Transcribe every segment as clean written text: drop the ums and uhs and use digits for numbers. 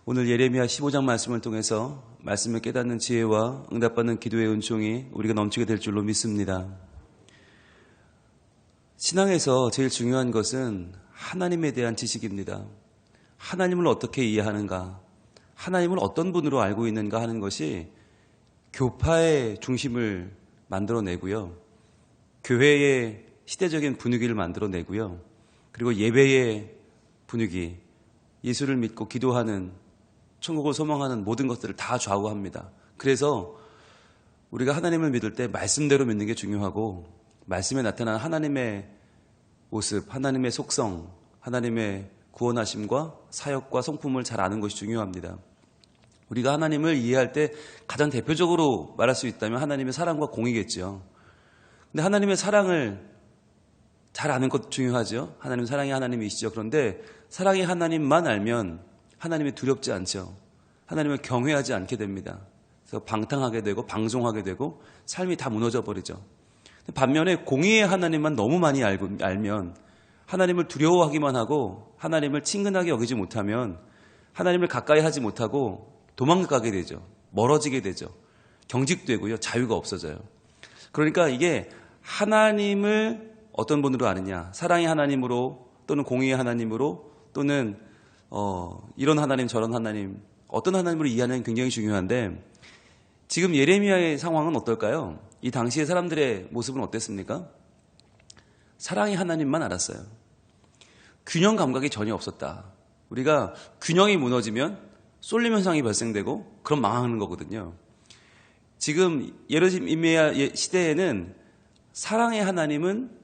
오늘 예레미야 15장 말씀을 통해서 말씀을 깨닫는 지혜와 응답받는 기도의 은총이 우리가 넘치게 될 줄로 믿습니다. 신앙에서 제일 중요한 것은 하나님에 대한 지식입니다. 하나님을 어떻게 이해하는가, 하나님을 어떤 분으로 알고 있는가 하는 것이 교파의 중심을 만들어내고요. 교회의 시대적인 분위기를 만들어내고요. 그리고 예배의 분위기, 예수를 믿고 기도하는, 천국을 소망하는 모든 것들을 다 좌우합니다. 그래서 우리가 하나님을 믿을 때 말씀대로 믿는 게 중요하고, 말씀에 나타난 하나님의 모습, 하나님의 속성, 하나님의 구원하심과 사역과 성품을 잘 아는 것이 중요합니다. 우리가 하나님을 이해할 때 가장 대표적으로 말할 수 있다면 하나님의 사랑과 공의겠죠. 근데 하나님의 사랑을 잘 아는 것 중요하죠. 하나님 사랑이 하나님이시죠. 그런데 사랑이 하나님만 알면 하나님이 두렵지 않죠. 하나님을 경외하지 않게 됩니다. 그래서 방탕하게 되고 방종하게 되고 삶이 다 무너져 버리죠. 반면에 공의의 하나님만 너무 많이 알면 하나님을 두려워하기만 하고 하나님을 친근하게 여기지 못하면 하나님을 가까이 하지 못하고 도망가게 되죠. 멀어지게 되죠. 경직되고요. 자유가 없어져요. 그러니까 이게 하나님을 어떤 분으로 아느냐, 사랑의 하나님으로 또는 공의의 하나님으로 또는 이런 하나님 저런 하나님, 어떤 하나님으로 이해하는 게 굉장히 중요한데, 지금 예레미야의 상황은 어떨까요? 이 당시의 사람들의 모습은 어땠습니까? 사랑의 하나님만 알았어요. 균형 감각이 전혀 없었다. 우리가 균형이 무너지면 쏠림 현상이 발생되고 그럼 망하는 거거든요. 지금 예레미야 시대에는 사랑의 하나님은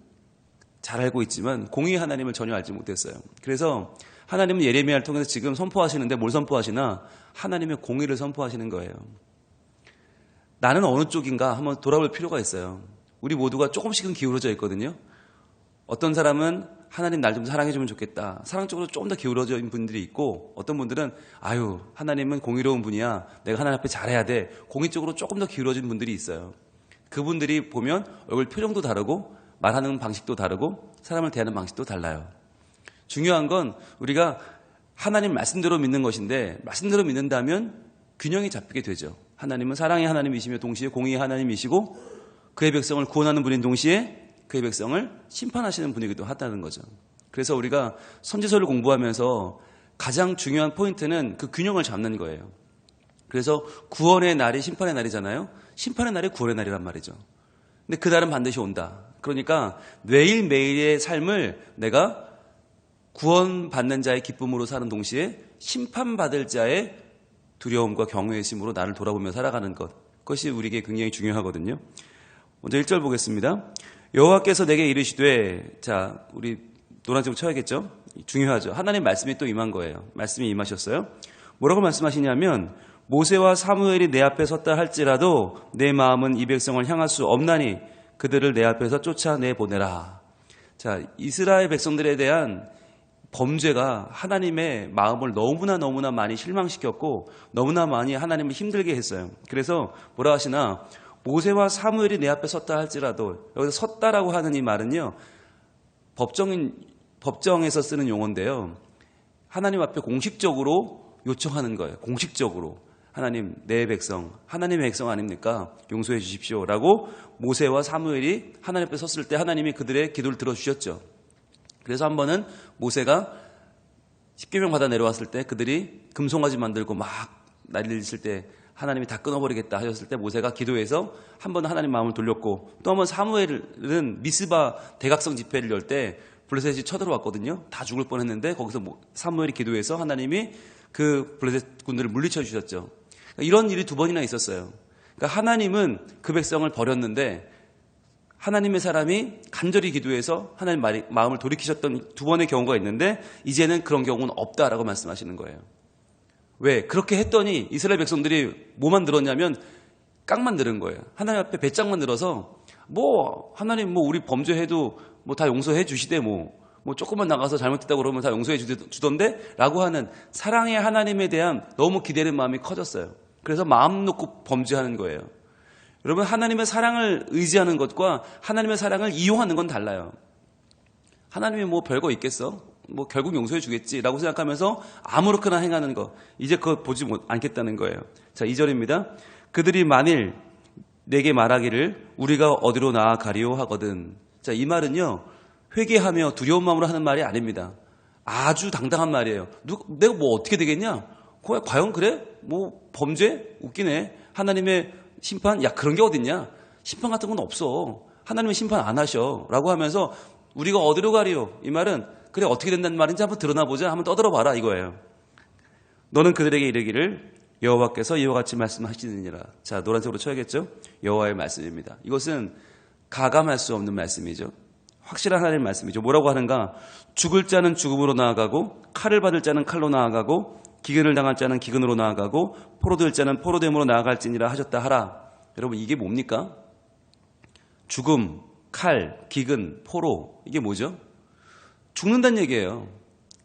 잘 알고 있지만 공의의 하나님을 전혀 알지 못했어요. 그래서 하나님은 예레미야를 통해서 지금 선포하시는데 뭘 선포하시나? 하나님의 공의를 선포하시는 거예요. 나는 어느 쪽인가 한번 돌아볼 필요가 있어요. 우리 모두가 조금씩은 기울어져 있거든요. 어떤 사람은 하나님 날 좀 사랑해주면 좋겠다. 사랑 쪽으로 조금 더 기울어져 있는 분들이 있고, 어떤 분들은 아유 하나님은 공의로운 분이야. 내가 하나님 앞에 잘해야 돼. 공의 쪽으로 조금 더 기울어진 분들이 있어요. 그분들이 보면 얼굴 표정도 다르고 말하는 방식도 다르고 사람을 대하는 방식도 달라요. 중요한 건 우리가 하나님 말씀대로 믿는 것인데, 말씀대로 믿는다면 균형이 잡히게 되죠. 하나님은 사랑의 하나님이시며 동시에 공의의 하나님이시고 그의 백성을 구원하는 분인 동시에 그의 백성을 심판하시는 분이기도 하다는 거죠. 그래서 우리가 선지서를 공부하면서 가장 중요한 포인트는 그 균형을 잡는 거예요. 그래서 구원의 날이 심판의 날이잖아요. 심판의 날이 구원의 날이란 말이죠. 근데 그 날은 반드시 온다. 그러니까 매일매일의 삶을 내가 구원받는 자의 기쁨으로 사는 동시에 심판받을 자의 두려움과 경외심으로 나를 돌아보며 살아가는 것, 그것이 우리에게 굉장히 중요하거든요. 먼저 1절 보겠습니다. 여호와께서 내게 이르시되, 자, 우리 노란색 쳐야겠죠? 중요하죠. 하나님 말씀이 또 임한 거예요. 말씀이 임하셨어요. 뭐라고 말씀하시냐면, 모세와 사무엘이 내 앞에 섰다 할지라도 내 마음은 이 백성을 향할 수 없나니 그들을 내 앞에서 쫓아내보내라. 자, 이스라엘 백성들에 대한 범죄가 하나님의 마음을 너무나 많이 실망시켰고 너무나 많이 하나님을 힘들게 했어요. 그래서 뭐라 하시나, 모세와 사무엘이 내 앞에 섰다 할지라도, 여기서 섰다라고 하는 이 말은요, 법정에서 쓰는 용어인데요, 하나님 앞에 공식적으로 요청하는 거예요. 공식적으로 하나님, 내 백성, 하나님의 백성 아닙니까? 용서해 주십시오라고 모세와 사무엘이 하나님 앞에 섰을 때 하나님이 그들의 기도를 들어주셨죠. 그래서 한 번은 모세가 십계명 받아 내려왔을 때 그들이 금송아지 만들고 막 난리를 칠 때 하나님이 다 끊어버리겠다 하셨을 때 모세가 기도해서 한 번은 하나님 마음을 돌렸고, 또 한 번 사무엘은 미스바 대각성 집회를 열 때 블레셋이 쳐들어왔거든요. 다 죽을 뻔했는데 거기서 사무엘이 기도해서 하나님이 그 블레셋 군들을 물리쳐 주셨죠. 그러니까 이런 일이 두 번이나 있었어요. 그러니까 하나님은 그 백성을 버렸는데 하나님의 사람이 간절히 기도해서 하나님 마음을 돌이키셨던 두 번의 경우가 있는데, 이제는 그런 경우는 없다라고 말씀하시는 거예요. 왜? 그렇게 했더니 이스라엘 백성들이 뭐만 들었냐면 깡만 들은 거예요. 하나님 앞에 배짱만 들어서 하나님 우리 범죄해도 다 용서해 주시되 조금만 나가서 잘못했다고 그러면 다 용서해 주던데 라고 하는 사랑의 하나님에 대한 너무 기대는 마음이 커졌어요. 그래서 마음 놓고 범죄하는 거예요. 여러분, 하나님의 사랑을 의지하는 것과 하나님의 사랑을 이용하는 건 달라요. 하나님이 별거 있겠어? 뭐 결국 용서해 주겠지라고 생각하면서 아무렇게나 행하는 거, 이제 그거 보지 않겠다는 거예요. 자, 2절입니다. 그들이 만일 내게 말하기를 우리가 어디로 나아가리오 하거든. 자, 이 말은요, 회개하며 두려운 마음으로 하는 말이 아닙니다. 아주 당당한 말이에요. 내가 뭐 어떻게 되겠냐? 과연 그래? 뭐 범죄? 웃기네. 하나님의 심판? 야, 그런 게 어딨냐? 심판 같은 건 없어. 하나님은 심판 안 하셔. 라고 하면서 우리가 어디로 가리오? 이 말은 그래, 어떻게 된다는 말인지 한번 드러나 보자. 한번 떠들어봐라 이거예요. 너는 그들에게 이르기를 여호와께서 이와 같이 말씀하시느니라. 자, 노란색으로 쳐야겠죠? 여호와의 말씀입니다. 이것은 가감할 수 없는 말씀이죠. 확실한 하나님의 말씀이죠. 뭐라고 하는가? 죽을 자는 죽음으로 나아가고 칼을 받을 자는 칼로 나아가고 기근을 당할 자는 기근으로 나아가고 포로될 자는 포로됨으로 나아갈지니라 하셨다 하라. 여러분, 이게 뭡니까? 죽음, 칼, 기근, 포로, 이게 뭐죠? 죽는다는 얘기예요.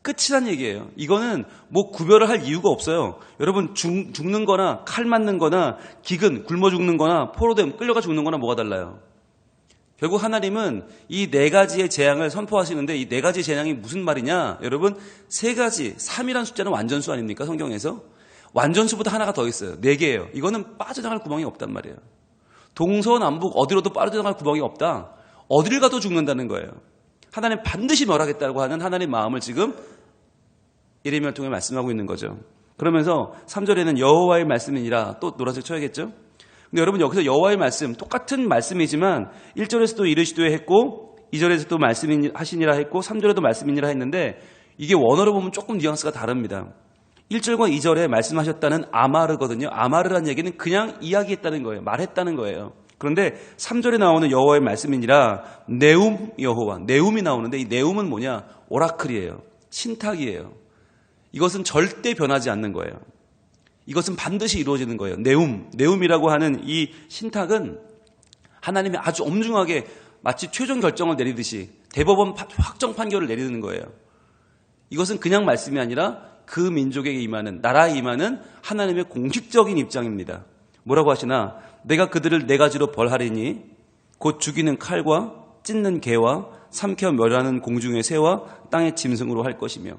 끝이란 얘기예요. 이거는 뭐 구별을 할 이유가 없어요. 여러분, 죽는 거나 칼 맞는 거나 기근, 굶어 죽는 거나 포로됨, 끌려가 죽는 거나 뭐가 달라요? 결국 하나님은 이 네 가지의 재앙을 선포하시는데, 이 네 가지 재앙이 무슨 말이냐? 여러분, 세 가지, 3이라는 숫자는 완전수 아닙니까? 성경에서. 완전수보다 하나가 더 있어요. 4개예요. 이거는 빠져나갈 구멍이 없단 말이에요. 동서남북 어디로도 빠져나갈 구멍이 없다. 어디를 가도 죽는다는 거예요. 하나님 반드시 멸하겠다고 하는 하나님의 마음을 지금 예레미야를 통해 말씀하고 있는 거죠. 그러면서 3절에는 여호와의 말씀이니라, 또 노란색 쳐야겠죠? 근데 여러분, 여기서 여호와의 말씀, 똑같은 말씀이지만 1절에서도 이르시되 했고 2절에서도 말씀하시니라 했고 3절에도 말씀이니라 했는데, 이게 원어로 보면 조금 뉘앙스가 다릅니다. 1절과 2절에 말씀하셨다는 아마르거든요. 아마르란 얘기는 그냥 이야기했다는 거예요. 말했다는 거예요. 그런데 3절에 나오는 여호와의 말씀이니라 네움 여호와, 네움이 나오는데, 이 네움은 뭐냐? 오라클이에요. 신탁이에요. 이것은 절대 변하지 않는 거예요. 이것은 반드시 이루어지는 거예요. 네움이라고 하는 이 신탁은 하나님이 아주 엄중하게 마치 최종 결정을 내리듯이 대법원 확정 판결을 내리는 거예요. 이것은 그냥 말씀이 아니라 그 민족에게 임하는, 나라에 임하는 하나님의 공식적인 입장입니다. 뭐라고 하시나? 내가 그들을 4가지로 벌하리니 곧 죽이는 칼과 찢는 개와 삼켜 멸하는 공중의 새와 땅의 짐승으로 할 것이며.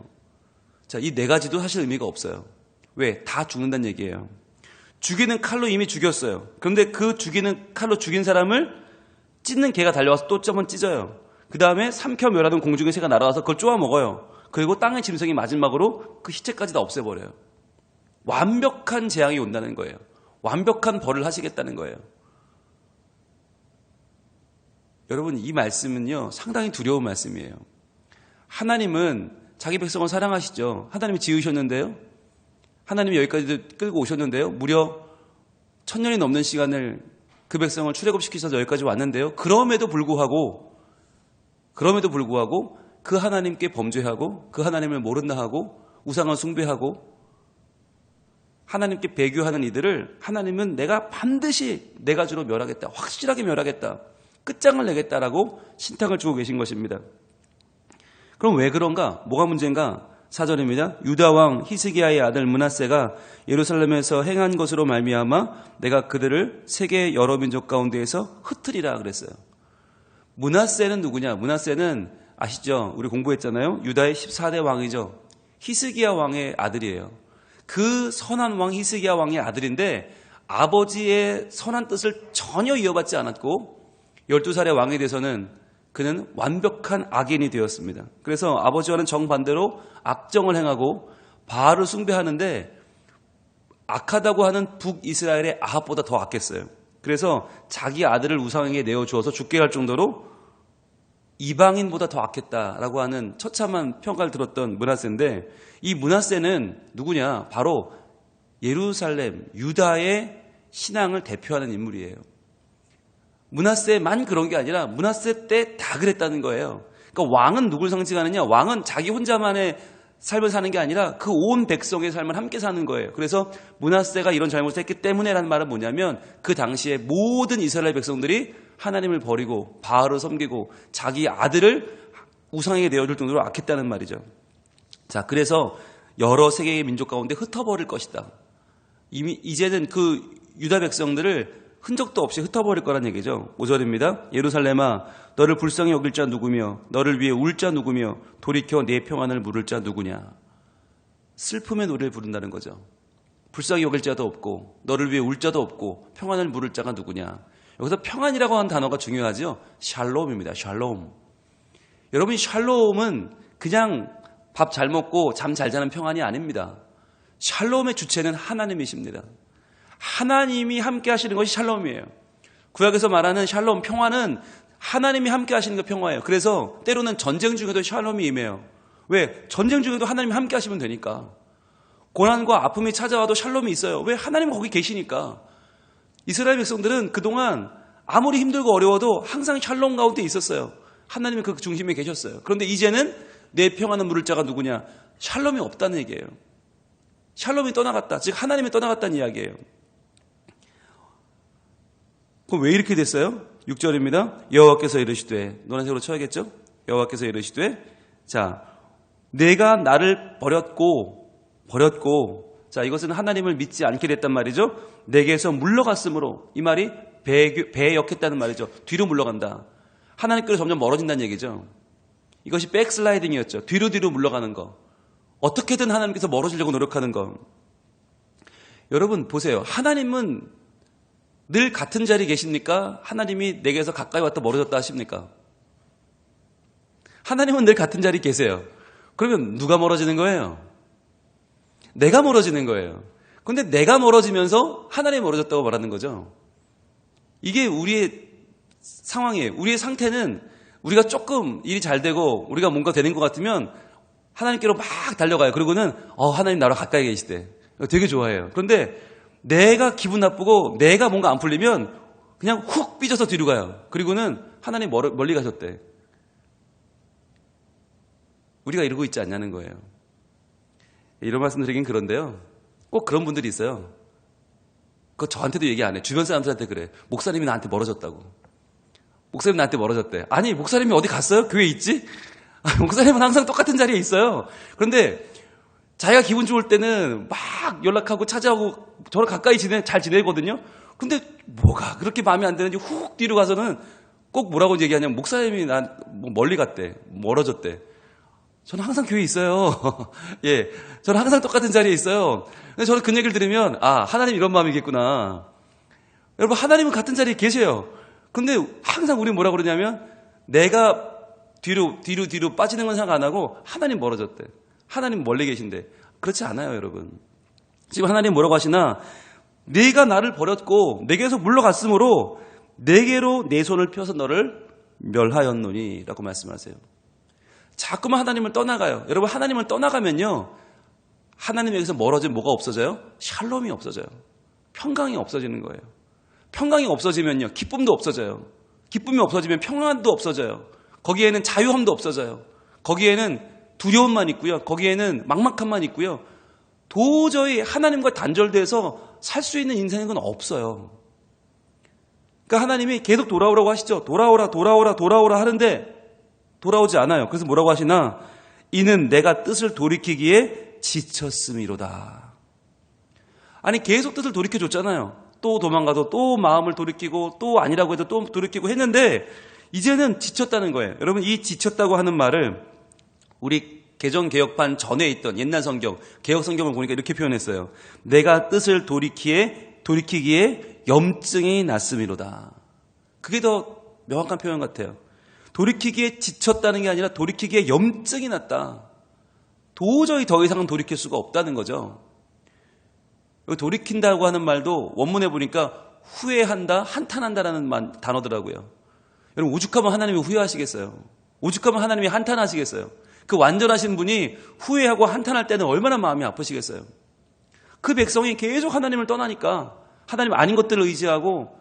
자, 이 4가지도 사실 의미가 없어요. 왜? 다 죽는다는 얘기예요. 죽이는 칼로 이미 죽였어요. 그런데 그 죽이는 칼로 죽인 사람을 찢는 개가 달려와서 또 한번 찢어요. 그 다음에 삼켜 멸하는 공중의 새가 날아와서 그걸 쪼아 먹어요. 그리고 땅의 짐승이 마지막으로 그 시체까지 다 없애버려요. 완벽한 재앙이 온다는 거예요. 완벽한 벌을 하시겠다는 거예요. 여러분, 이 말씀은요, 상당히 두려운 말씀이에요. 하나님은 자기 백성을 사랑하시죠. 하나님이 지으셨는데요. 하나님이 여기까지 끌고 오셨는데요. 무려 1000년이 넘는 시간을 그 백성을 출애굽시키셔서 여기까지 왔는데요. 그럼에도 불구하고 그 하나님께 범죄하고 그 하나님을 모른다 하고 우상을 숭배하고 하나님께 배교하는 이들을 하나님은 내가 반드시 4가지로 멸하겠다. 확실하게 멸하겠다. 끝장을 내겠다라고 신탁을 주고 계신 것입니다. 그럼 왜 그런가? 뭐가 문제인가? 4절입니다. 유다 왕 히스기야의 아들 므낫세가 예루살렘에서 행한 것으로 말미암아 내가 그들을 세계 여러 민족 가운데에서 흩으리라 그랬어요. 므낫세는 누구냐? 므낫세는 아시죠? 우리 공부했잖아요. 유다의 14대 왕이죠. 히스기야 왕의 아들이에요. 그 선한 왕 히스기야 왕의 아들인데 아버지의 선한 뜻을 전혀 이어받지 않았고 12살의 왕이 돼서는 그는 완벽한 악인이 되었습니다. 그래서 아버지와는 정반대로 악정을 행하고 바알을 숭배하는데 악하다고 하는 북이스라엘의 아합보다 더 악했어요. 그래서 자기 아들을 우상에게 내어주어서 죽게 할 정도로 이방인보다 더 악했다라고 하는 처참한 평가를 들었던 므낫세인데, 이 므낫세는 누구냐? 바로 예루살렘, 유다의 신앙을 대표하는 인물이에요. 므낫세만 그런 게 아니라 므낫세 때 다 그랬다는 거예요. 그러니까 왕은 누굴 상징하느냐? 왕은 자기 혼자만의 삶을 사는 게 아니라 그 온 백성의 삶을 함께 사는 거예요. 그래서 므낫세가 이런 잘못을 했기 때문에라는 말은 뭐냐면, 그 당시에 모든 이스라엘 백성들이 하나님을 버리고 바알을 섬기고 자기 아들을 우상에게 내어줄 정도로 악했다는 말이죠. 자, 그래서 여러 세계의 민족 가운데 흩어버릴 것이다. 이제는 그 유다 백성들을 흔적도 없이 흩어버릴 거란 얘기죠. 5절입니다. 예루살렘아 너를 불쌍히 여길 자 누구며 너를 위해 울 자 누구며 돌이켜 내 평안을 물을 자 누구냐. 슬픔의 노래를 부른다는 거죠. 불쌍히 여길 자도 없고 너를 위해 울 자도 없고 평안을 물을 자가 누구냐. 여기서 평안이라고 하는 단어가 중요하죠. 샬롬입니다. 샬롬. 여러분, 샬롬은 그냥 밥 잘 먹고 잠 잘 자는 평안이 아닙니다. 샬롬의 주체는 하나님이십니다. 하나님이 함께 하시는 것이 샬롬이에요. 구약에서 말하는 샬롬, 평화는 하나님이 함께 하시는 게 평화예요. 그래서 때로는 전쟁 중에도 샬롬이 임해요. 왜? 전쟁 중에도 하나님이 함께 하시면 되니까. 고난과 아픔이 찾아와도 샬롬이 있어요. 왜? 하나님은 거기 계시니까. 이스라엘 백성들은 그동안 아무리 힘들고 어려워도 항상 샬롬 가운데 있었어요. 하나님이 그 중심에 계셨어요. 그런데 이제는 내 평안을 물을 자가 누구냐? 샬롬이 없다는 얘기예요. 샬롬이 떠나갔다. 즉 하나님이 떠나갔다는 이야기예요. 그럼 왜 이렇게 됐어요? 6절입니다. 여호와께서 이르시되, 노란색으로 쳐야겠죠? 여호와께서 이르시되, 자, 내가 나를 버렸고, 자, 이것은 하나님을 믿지 않게 됐단 말이죠. 내게서 물러갔으므로, 이 말이 배역했다는 말이죠. 뒤로 물러간다. 하나님께로 점점 멀어진다는 얘기죠. 이것이 백슬라이딩이었죠. 뒤로 물러가는 거. 어떻게든 하나님께서 멀어지려고 노력하는 거. 여러분 보세요. 하나님은 늘 같은 자리에 계십니까? 하나님이 내게서 가까이 왔다 멀어졌다 하십니까? 하나님은 늘 같은 자리에 계세요. 그러면 누가 멀어지는 거예요? 내가 멀어지는 거예요. 그런데 내가 멀어지면서 하나님이 멀어졌다고 말하는 거죠. 이게 우리의 상황이에요. 우리의 상태는 우리가 조금 일이 잘 되고 우리가 뭔가 되는 것 같으면 하나님께로 막 달려가요. 그리고는 하나님 나랑 가까이 계시대. 되게 좋아해요. 그런데 내가 기분 나쁘고 내가 뭔가 안 풀리면 그냥 훅 삐져서 뒤로 가요. 그리고는 하나님 멀리 가셨대. 우리가 이러고 있지 않냐는 거예요. 이런 말씀 드리긴 그런데요. 꼭 그런 분들이 있어요. 그거 저한테도 얘기 안 해. 주변 사람들한테 그래. 목사님이 나한테 멀어졌다고. 목사님 나한테 멀어졌대. 아니, 목사님이 어디 갔어요? 교회에 있지? 목사님은 항상 똑같은 자리에 있어요. 그런데 자기가 기분 좋을 때는 막 연락하고 찾아오고 저를 가까이 잘 지내거든요. 근데 뭐가 그렇게 마음에 안 드는지 훅 뒤로 가서는 꼭 뭐라고 얘기하냐면 목사님이 난 멀리 갔대. 멀어졌대. 저는 항상 교회에 있어요. 예, 저는 항상 똑같은 자리에 있어요. 근데 저는 그 얘기를 들으면 하나님 이런 마음이겠구나. 여러분, 하나님은 같은 자리에 계세요. 근데 항상 우리는 뭐라고 그러냐면 내가 뒤로 빠지는 건 생각 안 하고 하나님 멀어졌대. 하나님 멀리 계신데. 그렇지 않아요, 여러분. 지금 하나님 뭐라고 하시나? 네가 나를 버렸고 내게서 물러갔으므로 내게로 내 손을 펴서 너를 멸하였노니 라고 말씀하세요. 자꾸만 하나님을 떠나가요. 여러분, 하나님을 떠나가면요, 하나님에게서 멀어지면 뭐가 없어져요? 샬롬이 없어져요. 평강이 없어지는 거예요. 평강이 없어지면요, 기쁨도 없어져요. 기쁨이 없어지면 평안도 없어져요. 거기에는 자유함도 없어져요. 거기에는 두려움만 있고요. 거기에는 막막함만 있고요. 도저히 하나님과 단절돼서 살 수 있는 인생은 없어요. 그러니까 하나님이 계속 돌아오라고 하시죠. 돌아오라 하는데 돌아오지 않아요. 그래서 뭐라고 하시나? 이는 내가 뜻을 돌이키기에 지쳤음이로다. 아니, 계속 뜻을 돌이켜줬잖아요. 또 도망가도 또 마음을 돌이키고 또 아니라고 해도 또 돌이키고 했는데 이제는 지쳤다는 거예요. 여러분, 이 지쳤다고 하는 말을 우리 개정개혁판 전에 있던 옛날 성경, 개혁 성경을 보니까 이렇게 표현했어요. 내가 뜻을 돌이키기에 염증이 났음이로다. 그게 더 명확한 표현 같아요. 돌이키기에 지쳤다는 게 아니라 돌이키기에 염증이 났다. 도저히 더 이상은 돌이킬 수가 없다는 거죠. 돌이킨다고 하는 말도 원문에 보니까 후회한다, 한탄한다라는 단어더라고요. 여러분, 오죽하면 하나님이 후회하시겠어요? 오죽하면 하나님이 한탄하시겠어요? 그 완전하신 분이 후회하고 한탄할 때는 얼마나 마음이 아프시겠어요? 그 백성이 계속 하나님을 떠나니까 하나님 아닌 것들을 의지하고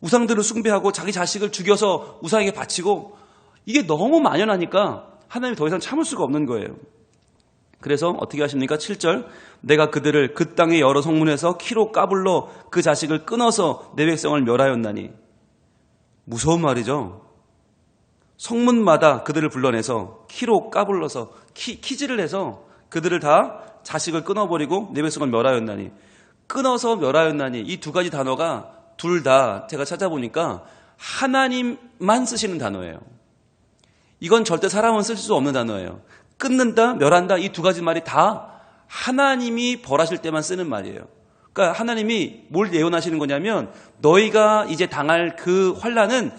우상들을 숭배하고 자기 자식을 죽여서 우상에게 바치고 이게 너무 만연하니까 하나님이 더 이상 참을 수가 없는 거예요. 그래서 어떻게 하십니까? 7절, 내가 그들을 그 땅의 여러 성문에서 키로 까불러 그 자식을 끊어서 내 백성을 멸하였나니. 무서운 말이죠. 성문마다 그들을 불러내서 키로 까불러서 키질을 해서 그들을 다 자식을 끊어버리고 내 백성을 멸하였나니. 끊어서 멸하였나니, 이 두 가지 단어가 둘 다 제가 찾아보니까 하나님만 쓰시는 단어예요. 이건 절대 사람은 쓸 수 없는 단어예요. 끊는다, 멸한다, 이 두 가지 말이 다 하나님이 벌하실 때만 쓰는 말이에요. 그러니까 하나님이 뭘 예언하시는 거냐면 너희가 이제 당할 그 환난은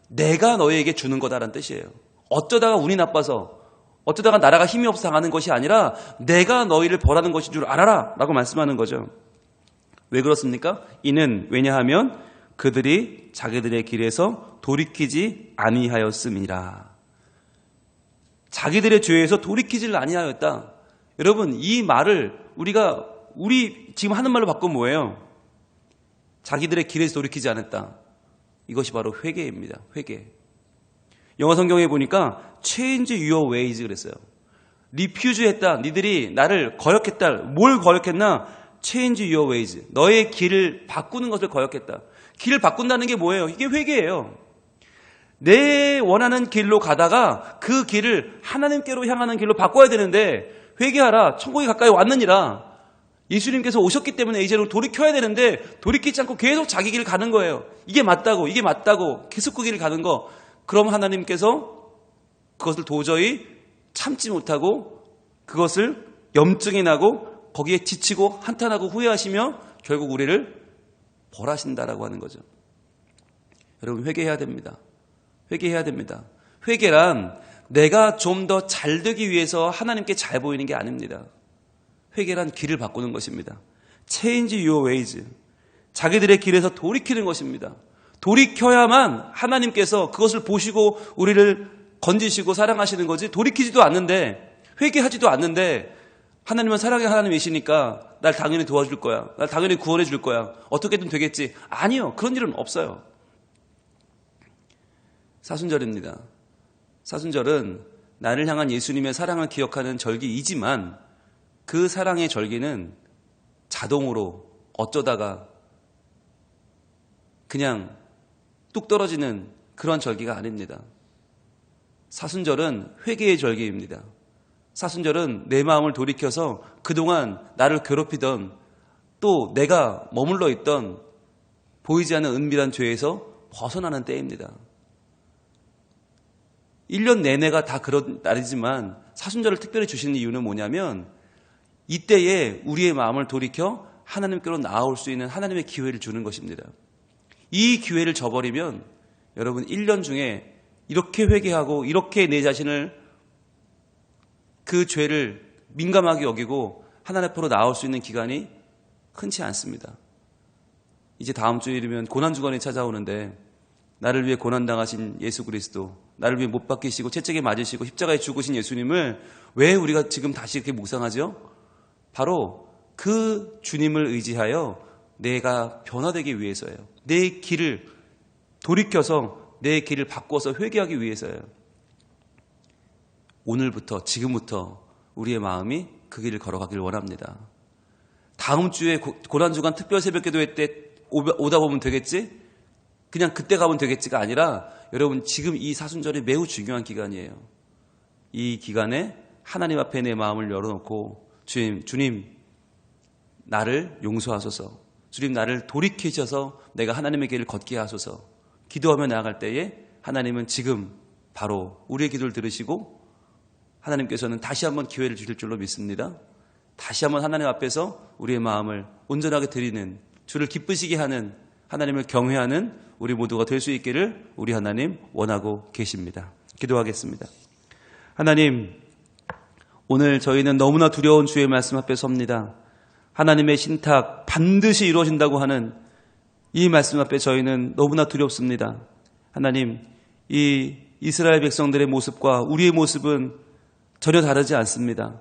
내가 너희에게 주는 거다라는 뜻이에요. 어쩌다가 운이 나빠서, 어쩌다가 나라가 힘이 없어 당하는 것이 아니라 내가 너희를 벌하는 것인 줄 알아라 라고 말씀하는 거죠. 왜 그렇습니까? 이는 왜냐하면 그들이 자기들의 길에서 돌이키지 아니하였음이라. 자기들의 죄에서 돌이키지를 아니하였다. 여러분, 이 말을 우리 지금 하는 말로 바꾸면 뭐예요? 자기들의 길에서 돌이키지 않았다. 이것이 바로 회개입니다. 회개. 영어 성경에 보니까 change your ways 그랬어요. refuse 했다. 니들이 나를 거역했다. 뭘 거역했나? change your ways. 너의 길을 바꾸는 것을 거역했다. 길을 바꾼다는 게 뭐예요? 이게 회개예요. 내 원하는 길로 가다가 그 길을 하나님께로 향하는 길로 바꿔야 되는데 회개하라. 천국이 가까이 왔느니라. 예수님께서 오셨기 때문에 이제는 돌이켜야 되는데 돌이키지 않고 계속 자기 길을 가는 거예요. 이게 맞다고 계속 그 길을 가는 거. 그럼 하나님께서 그것을 도저히 참지 못하고 그것을 염증이 나고 거기에 지치고 한탄하고 후회하시며 결국 우리를 벌하신다라고 하는 거죠. 여러분, 회개해야 됩니다. 회개해야 됩니다. 회개란 내가 좀 더 잘 되기 위해서 하나님께 잘 보이는 게 아닙니다. 회개란 길을 바꾸는 것입니다. Change your ways. 자기들의 길에서 돌이키는 것입니다. 돌이켜야만 하나님께서 그것을 보시고 우리를 건지시고 사랑하시는 거지, 돌이키지도 않는데, 회개하지도 않는데 하나님은 사랑의 하나님이시니까 날 당연히 도와줄 거야, 날 당연히 구원해 줄 거야, 어떻게든 되겠지. 아니요, 그런 일은 없어요. 사순절입니다. 사순절은 나를 향한 예수님의 사랑을 기억하는 절기이지만 그 사랑의 절기는 자동으로 어쩌다가 그냥 뚝 떨어지는 그런 절기가 아닙니다. 사순절은 회개의 절기입니다. 사순절은 내 마음을 돌이켜서 그동안 나를 괴롭히던, 또 내가 머물러 있던 보이지 않는 은밀한 죄에서 벗어나는 때입니다. 1년 내내가 다 그런 날이지만 사순절을 특별히 주시는 이유는 뭐냐면 이때에 우리의 마음을 돌이켜 하나님께로 나아올 수 있는 하나님의 기회를 주는 것입니다. 이 기회를 저버리면 여러분 1년 중에 이렇게 회개하고 이렇게 내 자신을, 그 죄를 민감하게 여기고 하나님 앞으로 나올 수 있는 기간이 흔치 않습니다. 이제 다음 주일이면 고난주간이 찾아오는데 나를 위해 고난당하신 예수 그리스도, 나를 위해 못 박히시고 채찍에 맞으시고 십자가에 죽으신 예수님을 왜 우리가 지금 다시 이렇게 묵상하죠? 바로 그 주님을 의지하여 내가 변화되기 위해서예요. 내 길을 돌이켜서 내 길을 바꿔서 회개하기 위해서예요. 오늘부터, 지금부터 우리의 마음이 그 길을 걸어가길 원합니다. 다음 주에 고난주간 특별 새벽기도회 때 오다 보면 되겠지? 그냥 그때 가면 되겠지가 아니라 여러분, 지금 이 사순절이 매우 중요한 기간이에요. 이 기간에 하나님 앞에 내 마음을 열어놓고 주님 나를 용서하소서, 주님 나를 돌이키셔서 내가 하나님의 길을 걷게 하소서 기도하며 나아갈 때에 하나님은 지금 바로 우리의 기도를 들으시고 하나님께서는 다시 한번 기회를 주실 줄로 믿습니다. 다시 한번 하나님 앞에서 우리의 마음을 온전하게 드리는, 주를 기쁘시게 하는, 하나님을 경외하는 우리 모두가 될 수 있기를 우리 하나님 원하고 계십니다. 기도하겠습니다. 하나님, 오늘 저희는 너무나 두려운 주의 말씀 앞에 섭니다. 하나님의 신탁 반드시 이루어진다고 하는 이 말씀 앞에 저희는 너무나 두렵습니다. 하나님, 이 이스라엘 백성들의 모습과 우리의 모습은 전혀 다르지 않습니다.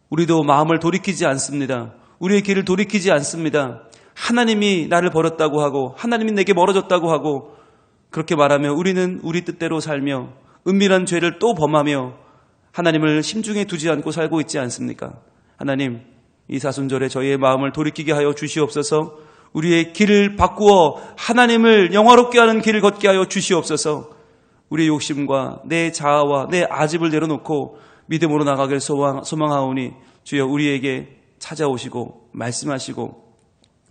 우리도 마음을 돌이키지 않습니다. 우리의 길을 돌이키지 않습니다. 하나님이 나를 버렸다고 하고 하나님이 내게 멀어졌다고 하고 그렇게 말하며 우리는 우리 뜻대로 살며 은밀한 죄를 또 범하며 하나님을 심중에 두지 않고 살고 있지 않습니까? 하나님, 이 사순절에 저희의 마음을 돌이키게 하여 주시옵소서. 우리의 길을 바꾸어 하나님을 영화롭게 하는 길을 걷게 하여 주시옵소서. 우리의 욕심과 내 자아와 내 아집을 내려놓고 믿음으로 나가길 소망하오니 주여 우리에게 찾아오시고 말씀하시고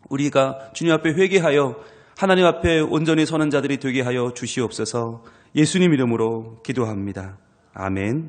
우리가 주님 앞에 회개하여 하나님 앞에 온전히 서는 자들이 되게 하여 주시옵소서. 예수님 이름으로 기도합니다. 아멘.